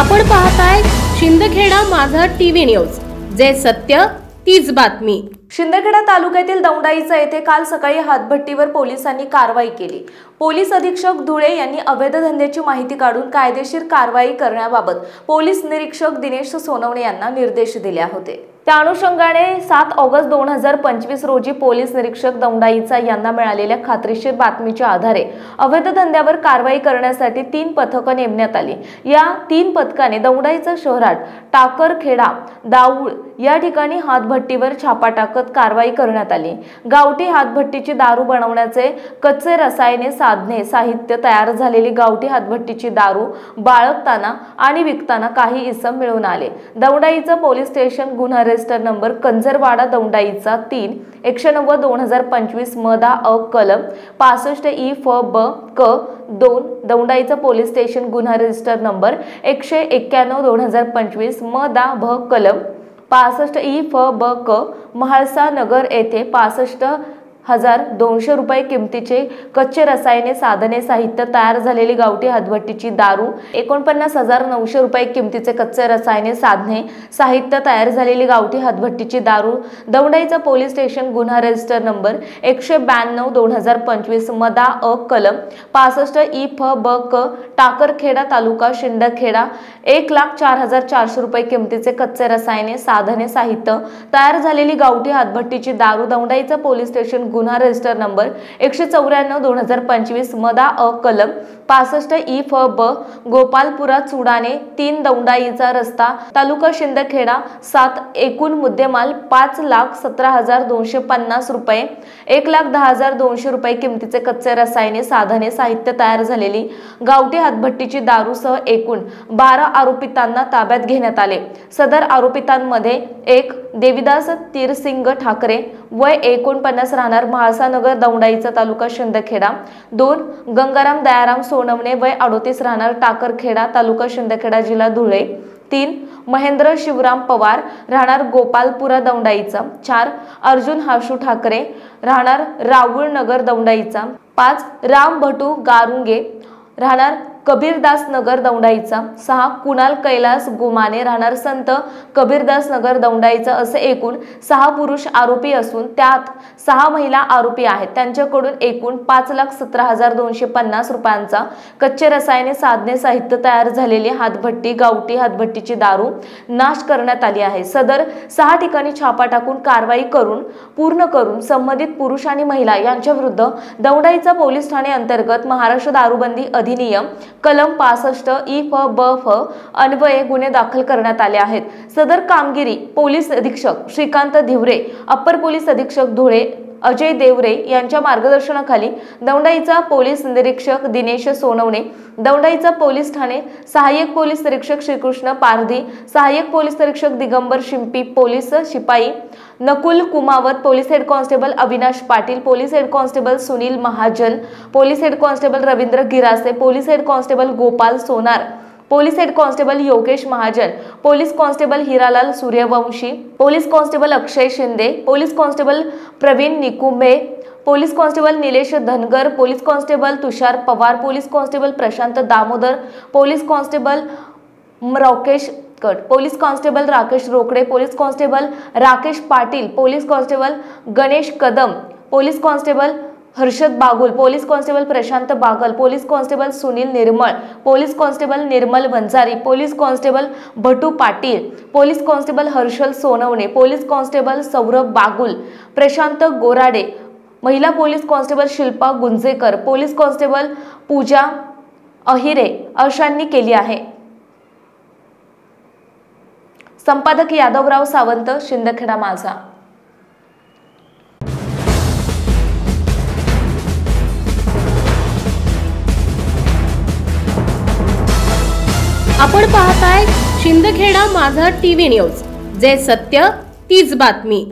आपण पाहताय शिंदखेडा माझा टीव्ही न्यूज, जे सत्य तीच बातमी। शिंदखेडा तालुक्यातील दौंडाईचा येथे काल सकाळी हातभट्टीवर पोलिसांनी कारवाई केली। पोलीस अधीक्षक धुळे यांनी अवैध धंद्याची माहिती काढून कायदेशीर कारवाई करण्याबाबत पोलीस निरीक्षक दिनेश सोनवणे यांना निर्देश दिले होते। त्या अनुषंगाने 7 ऑगस्ट 2025 रोजी पोलीस निरीक्षक दौंडाईचा यांना मिळालेल्या खात्रीशीर बातमीच्या आधारे अवैध धंद्यावर कारवाई करण्यासाठी 3 पथकं नेमण्यात आली। या 3 पथकाने दौंडाईचा शहरात टाकरखेडा, दाऊळ या ठिकाणी हातभट्टीवर छापा टाकत कारवाई करण्यात आली। गावठी हातभट्टीची दारू बनवण्याचे कच्चे रसायने, साधने, साहित्य तयार झालेली गावठी हातभट्टीची दारू बाळगताना आणि विकताना काही इसम मिळून आले। दौंडाईचा पोलीस स्टेशन गुन्हा रजिस्टर नंबर कंजरवाडा दौंडाईचा 3-190-2025 मदा अ कलम 65 इ फ ब क 2 दौंडाईचा पोलीस स्टेशन गुन्हा रजिस्टर नंबर 191-2025 मदा भ कलम 65 इ फ ब क महाळसा नगर येथे 65,200 रुपये किमतीचे कच्चे रसायने, साधने, साहित्य तयार झालेली गावठी हातभट्टीची दारू, 49,900 रुपये किमतीचे कच्चे रसायने, साधने, साहित्य तयार झालेली गावठी हातभट्टीची दारू दौंडाईचा पोलीस स्टेशन गुन्हा रजिस्टर नंबर 192-2025 मदा अ कलम 65 इ फ ब क टाकरखेडा तालुका शिंदखेडा 1,04,400 रुपये किमतीचे कच्चे रसायने, साधने, साहित्य तयार झालेली गावठी हातभट्टीची दारू दौंडाईचा पोलीस स्टेशन गुन्हा रजिस्टर नंबर 194-2025 मदा अ कलम 65 इ फ ब गोपालपुरा चुडाने 3 दौंडाईचा रस्ता तालुका शिंदखेडा 7 एकूण मुद्देमाल 5,17,250 रुपये, 1,10,200 रुपये किमतीचे कच्चे रसायने, साधने, साहित्य तयार झालेली गावठी हातभट्टीची दारू सह एकूण 12 आरोपितांना ताब्यात घेण्यात आले। सदर आरोपितांमध्ये 1 देविदास तीरसिंग ठाकरे वय 49 राहणार महाळसा नगर दौंडाईचा तालुका शिंदखेडा, 2 गंगाराम दयाराम सोनवणे वय 38 राहणार टाकरखेडा तालुका शिंदखेडा जिल्हा धुळे, 3 महेंद्र शिवराम पवार राहणार गोपालपुरा दौंडाईचा, 4 अर्जुन हाशू ठाकरे राहणार राऊळ नगर दौंडाईचा, 5 राम भटू गारुंगे राहणार कबीरदास नगर दौंडाईचा, 6 कुणाल कैलास गुमाने राहणार संत कबीरदास नगर दौंडाईचा असे एकूण 6 पुरुष आरोपी असून त्यात 6 महिला आरोपी आहेत। त्यांच्याकडून एकूण 5,17,250 रुपयांचा कच्चे रसायने, साधने, साहित्य तयार झालेली हातभट्टी, गावठी हातभट्टीची दारू नाश करण्यात आली आहे। सदर 6 ठिकाणी छापा टाकून कारवाई पूर्ण करून संबंधित पुरुष आणि महिला यांच्या विरुद्ध दौंडाईचा पोलीस ठाणे अंतर्गत महाराष्ट्र दारूबंदी अधिनियम कलम 65 इ फ ब फ अन्वये गुन्हे दाखल करण्यात आले आहेत। सदर कामगिरी पोलीस अधीक्षक श्रीकांत धिवरे, अप्पर पोलीस अधीक्षक धुळे अजय देवरे यांच्या मार्गदर्शनाखाली दौंडाईचा पोलीस निरीक्षक दिनेश सोनवणे, दौंडाईचा पोलीस ठाणे सहाय्यक पोलीस निरीक्षक श्रीकृष्ण पारधी, सहाय्यक पोलीस निरीक्षक दिगंबर शिंपी, पोलीस शिपाई Nakul Kumawat, police head constable Avinash Patil, police head constable Sunil Mahajan, police head constable Ravindra Girase, police head constable Gopal Sonar, police head constable Yogesh Mahajan, police constable Hiralal Suryavanshi, police constable Akshay Shinde, police constable Pravin Nikumbhe, police constable Nilesh Dhangar, police constable Tushar Pawar, police constable Prashant Damodar, police constable Rakesh Kat, police constable Rakesh Rokade, police constable Rakesh Patil, police constable Ganesh Kadam, police constable Harshad Bagul, police constable Prashant Bagal, police constable Sunil Nirmal, police constable Nirmal Vanjari, police constable Bhatu Patil, police constable Harshal Sonawane, police constable Saurabh Bagul, Prashant Gorade, महिला police constable Shilpa Gunjekar, police constable Pooja Ahire अशांनी केली आहे। संपादक यादवराव सावंत, शिंदखेडा माझा। आपण पाहताय शिंदखेडा माझा TV news, जे सत्य तीच बातमी।